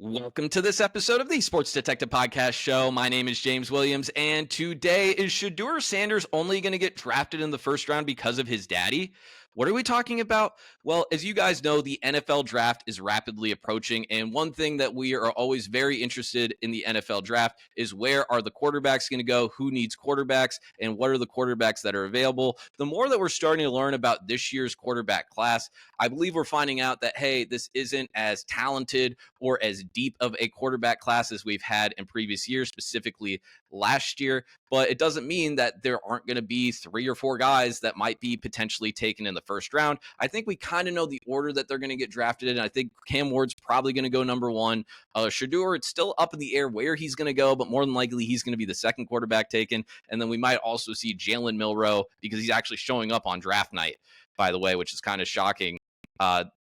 Welcome to this episode of the Sports Detective Podcast Show. My name is James Williams, and today is Shedeur Sanders only going to get drafted in the first round because of his daddy? What are we talking about? Well, as you guys know, the NFL draft is rapidly approaching, and one thing that we are always very interested in the NFL draft is where are the quarterbacks going to go, who needs quarterbacks, and what are the quarterbacks that are available. The more that we're starting to learn about this year's quarterback class, I believe we're finding out that, hey, this isn't as talented or as deep of a quarterback class as we've had in previous years, specifically last year. But it doesn't mean that there aren't going to be 3 or 4 guys that might be potentially taken in the first round. I think we kind of know the order that they're going to get drafted in. I think Cam Ward's probably going to go number 1. Shedeur, it's still up in the air where he's going to go, but more than likely he's going to be the second quarterback taken. And then we might also see Jalen Milroe because he's actually showing up on draft night, by the way, which is kind of shocking.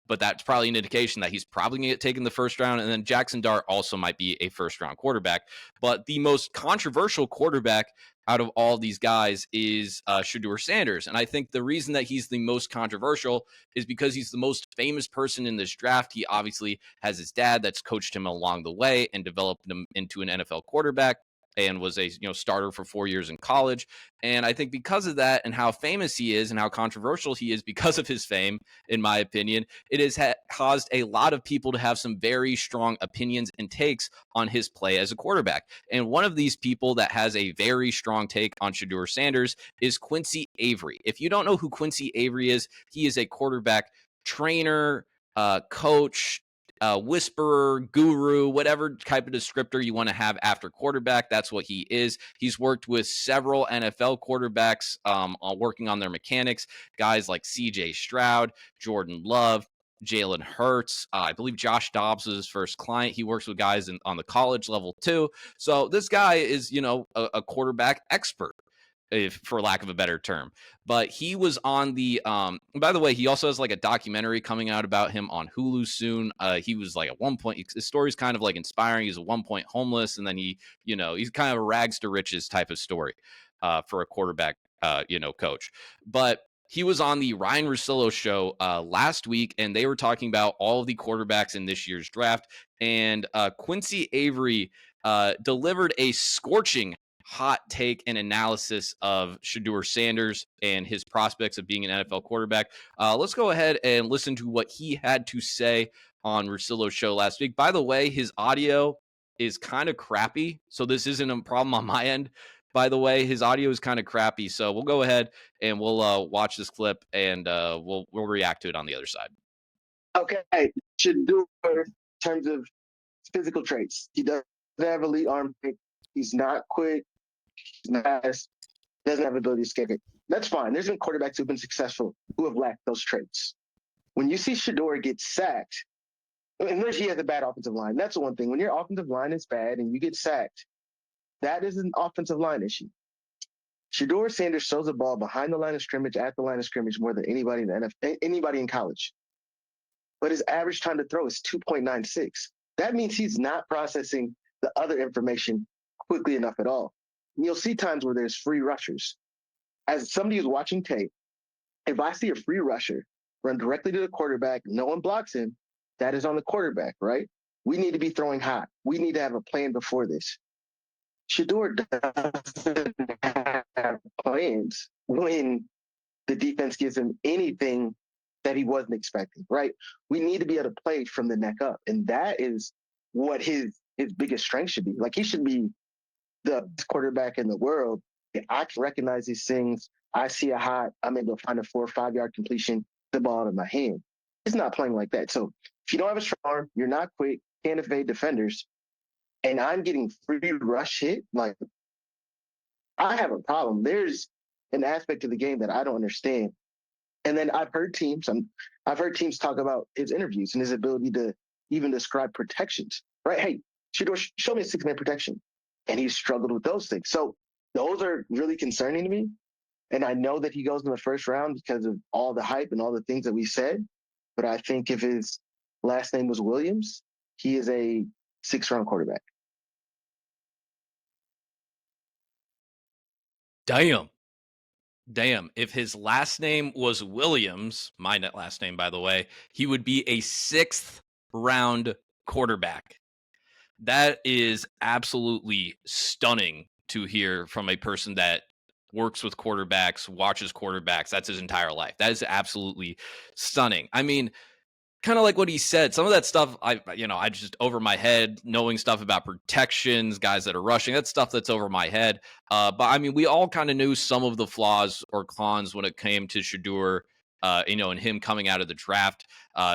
But that's probably an indication that he's probably going to get taken the first round. And then Jackson Dart also might be a first round quarterback. But the most controversial quarterback out of all these guys is Shedeur Sanders. And I think the reason that he's the most controversial is because he's the most famous person in this draft. He obviously has his dad that's coached him along the way and developed him into an NFL quarterback and was a starter for 4 years in college. And I think because of that and how famous he is and how controversial he is because of his fame, in my opinion, it has caused a lot of people to have some very strong opinions and takes on his play as a quarterback. And one of these people that has a very strong take on Shedeur Sanders is Quincy Avery. If you don't know who Quincy Avery is, he is a quarterback trainer, coach, whisperer, guru, whatever type of descriptor you want to have after quarterback. That's what he is. He's worked with several NFL quarterbacks working on their mechanics, guys like CJ Stroud, Jordan Love, Jalen Hurts. I believe Josh Dobbs was his first client. He works with guys on the college level too. So this guy is, a quarterback expert, if for lack of a better term. But he was on the by the way, he also has like a documentary coming out about him on Hulu soon. He was like at one point, his story's kind of like inspiring. He's at one point homeless, and then he's kind of a rags to riches type of story for a quarterback coach. But he was on the Ryan Russillo show last week, and they were talking about all of the quarterbacks in this year's draft. And Quincy Avery delivered a scorching hot take and analysis of Shedeur Sanders and his prospects of being an NFL quarterback. Let's go ahead and listen to what he had to say on Russillo's show last week. By the way, his audio is kind of crappy, so this isn't a problem on my end. By the way, his audio is kind of crappy, so we'll go ahead and we'll watch this clip and we'll react to it on the other side. Okay, Shedeur in terms of physical traits, he doesn't have elite arm strength. He's not quick. He's not fast. Doesn't have ability to escape it. That's fine. There's been quarterbacks who've been successful who have lacked those traits. When you see Shedeur get sacked, unless he has a bad offensive line, that's the one thing. When your offensive line is bad and you get sacked, that is an offensive line issue. Shedeur Sanders throws the ball behind the line of scrimmage, at the line of scrimmage, more than anybody in the NFL, anybody in college. But his average time to throw is 2.96. That means he's not processing the other information quickly enough at all. And you'll see times where there's free rushers. As somebody who's watching tape, if I see a free rusher run directly to the quarterback, no one blocks him, that is on the quarterback, right? We need to be throwing hot. We need to have a plan before this. Shedeur doesn't have plans when the defense gives him anything that he wasn't expecting, right? We need to be able to play from the neck up. And that is what his biggest strength should be. Like, he should be the best quarterback in the world. I can recognize these things. I see a hot, I'm able to find a 4 or 5 yard completion, the ball out of my hand. He's not playing like that. So if you don't have a strong arm, you're not quick, can't evade defenders, and I'm getting free rush hit, like, I have a problem. There's an aspect of the game that I don't understand. And then I've heard teams talk about his interviews and his ability to even describe protections, right? Hey, Shedeur, show me a 6-man protection. And he's struggled with those things. So those are really concerning to me. And I know that he goes in the first round because of all the hype and all the things that we said. But I think if his last name was Williams, he is a 6th-round quarterback. Damn. If his last name was Williams, my last name, by the way, he would be a 6th round quarterback. That is absolutely stunning to hear from a person that works with quarterbacks, watches quarterbacks. That's his entire life. That is absolutely stunning. I mean, kind of like what he said, some of that stuff I just over my head, knowing stuff about protections, guys that are rushing, that's stuff that's over my head. But I mean, we all kind of knew some of the flaws or cons when it came to Shedeur, and him coming out of the draft.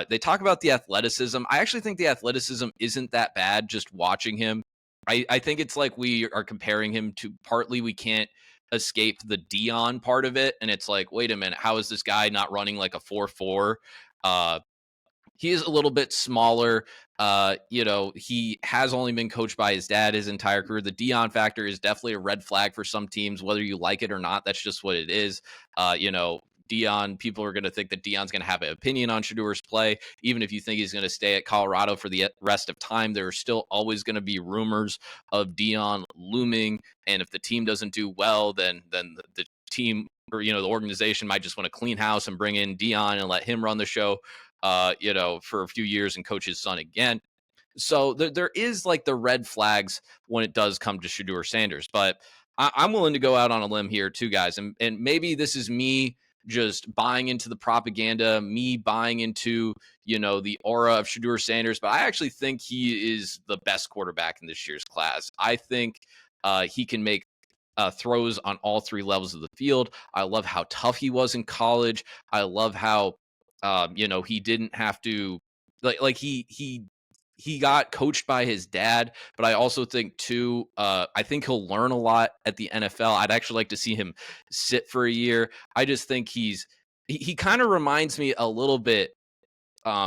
They talk about the athleticism. I actually think the athleticism isn't that bad just watching him. I think it's like we are comparing him to, partly we can't escape the Dion part of it, and it's like, wait a minute, how is this guy not running like a 4.4? He is a little bit smaller. He has only been coached by his dad his entire career. The Dion factor is definitely a red flag for some teams, whether you like it or not. That's just what it is. Dion, people are going to think that Dion's going to have an opinion on Shedeur's play. Even if you think he's going to stay at Colorado for the rest of time, there are still always going to be rumors of Dion looming. And if the team doesn't do well, then the team, or the organization might just want to clean house and bring in Dion and let him run the show for a few years and coach his son again. So there is like the red flags when it does come to Shedeur Sanders. But I'm willing to go out on a limb here too, guys. And maybe this is me just buying into the propaganda, me buying into, the aura of Shedeur Sanders. But I actually think he is the best quarterback in this year's class. I think he can make throws on all three levels of the field. I love how tough he was in college. I love how he didn't have to he got coached by his dad, but I also think too, I think he'll learn a lot at the NFL. I'd actually like to see him sit for a year. I just think he kind of reminds me a little bit,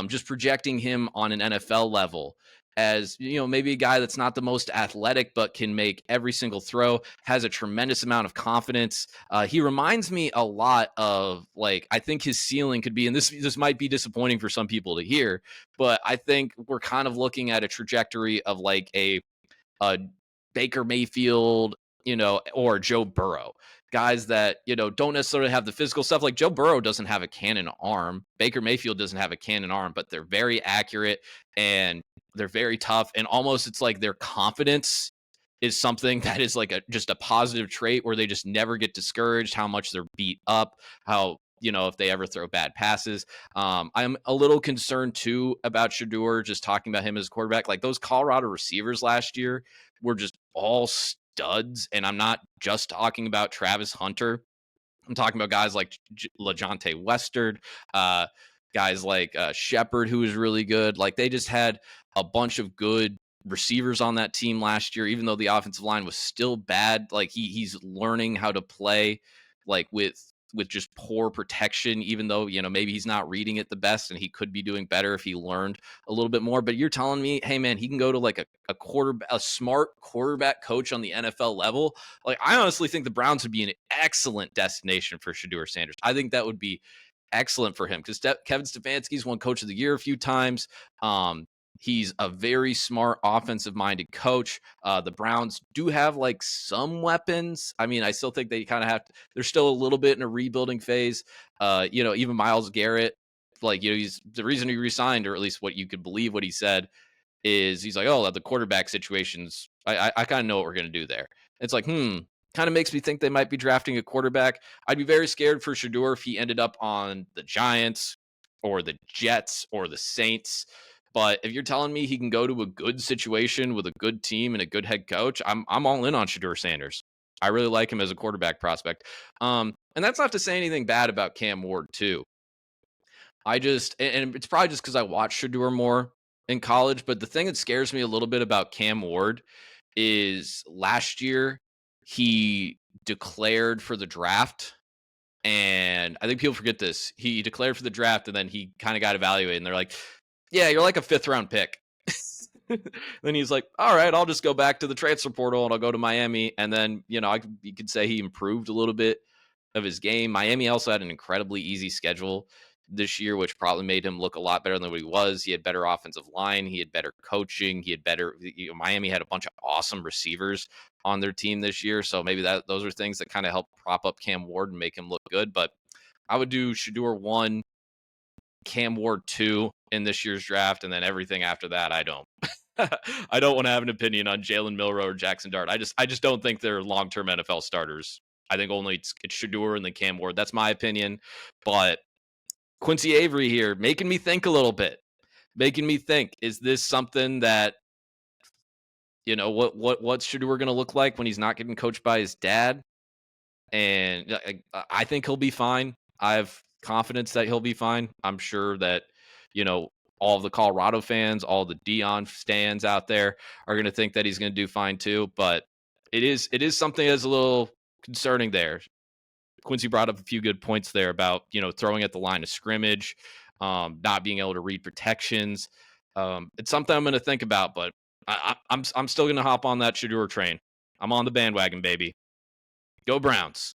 just projecting him on an NFL level as, maybe a guy that's not the most athletic, but can make every single throw, has a tremendous amount of confidence. He reminds me a lot of, like, I think his ceiling could be, and this might be disappointing for some people to hear, but I think we're kind of looking at a trajectory of like a Baker Mayfield, or Joe Burrow. Guys that, don't necessarily have the physical stuff. Like Joe Burrow doesn't have a cannon arm. Baker Mayfield doesn't have a cannon arm, but they're very accurate and they're very tough. And almost it's like their confidence is something that is like just a positive trait where they just never get discouraged, how much they're beat up, how, if they ever throw bad passes. I'm a little concerned too about Shedeur, just talking about him as quarterback. Like those Colorado receivers last year were just all studs. And I'm not just talking about Travis Hunter. I'm talking about guys like LaJohntay Westard, guys like Shepard, who was really good. Like they just had a bunch of good receivers on that team last year, even though the offensive line was still bad. Like he's learning how to play like with just poor protection, even though, maybe he's not reading it the best and he could be doing better if he learned a little bit more. But you're telling me, hey man, he can go to like a smart quarterback coach on the NFL level. Like I honestly think the Browns would be an excellent destination for Shedeur Sanders. I think that would be excellent for him because Kevin Stefanski's won coach of the year a few times. He's a very smart offensive minded coach. The Browns do have like some weapons. I mean, I still think they kind of they're still a little bit in a rebuilding phase. Even Myles Garrett, like, he's the reason he resigned, or at least what you could believe what he said is he's like, oh, the quarterback situations, I kind of know what we're going to do there. It's like, kind of makes me think they might be drafting a quarterback. I'd be very scared for Shedeur if he ended up on the Giants or the Jets or the Saints. But if you're telling me he can go to a good situation with a good team and a good head coach, I'm all in on Shedeur Sanders. I really like him as a quarterback prospect. And that's not to say anything bad about Cam Ward too. And it's probably just because I watched Shedeur more in college. But the thing that scares me a little bit about Cam Ward is last year he declared for the draft. And I think people forget this. He declared for the draft and then he kind of got evaluated. And they're like, yeah, you're like a 5th round pick. Then he's like, all right, I'll just go back to the transfer portal and I'll go to Miami. And then, you could say he improved a little bit of his game. Miami also had an incredibly easy schedule this year, which probably made him look a lot better than what he was. He had better offensive line. He had better coaching. He had better, Miami had a bunch of awesome receivers on their team this year. So maybe those are things that kind of help prop up Cam Ward and make him look good. But I would do Shedeur 1, Cam Ward 2 in this year's draft, and then everything after that, I don't. I don't want to have an opinion on Jalen Milroe or Jackson Dart. I just don't think they're long-term NFL starters. I think only it's Shedeur and then Cam Ward. That's my opinion. But Quincy Avery here making me think a little bit. Making me think, is this something that, what's Shedeur going to look like when he's not getting coached by his dad? And I think he'll be fine. I have confidence that he'll be fine. I'm sure that, you know, all of the Colorado fans, all the Dion stands out there are going to think that he's going to do fine too. But it is something that's a little concerning there. Quincy brought up a few good points there about, throwing at the line of scrimmage, not being able to read protections. It's something I'm going to think about, but I'm still going to hop on that Shedeur train. I'm on the bandwagon, baby. Go Browns.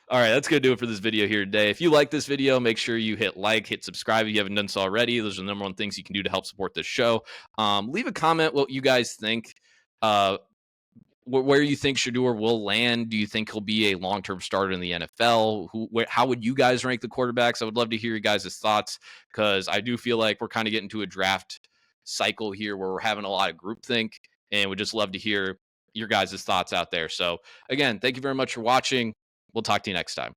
All right, that's going to do it for this video here today. If you like this video, make sure you hit like, hit subscribe if you haven't done so already. Those are the number one things you can do to help support this show. Leave a comment what you guys think, where you think Shedeur will land. Do you think he'll be a long-term starter in the NFL? How would you guys rank the quarterbacks? I would love to hear you guys' thoughts, because I do feel like we're kind of getting to a draft cycle here where we're having a lot of groupthink, and would just love to hear your guys' thoughts out there. So again, thank you very much for watching. We'll talk to you next time.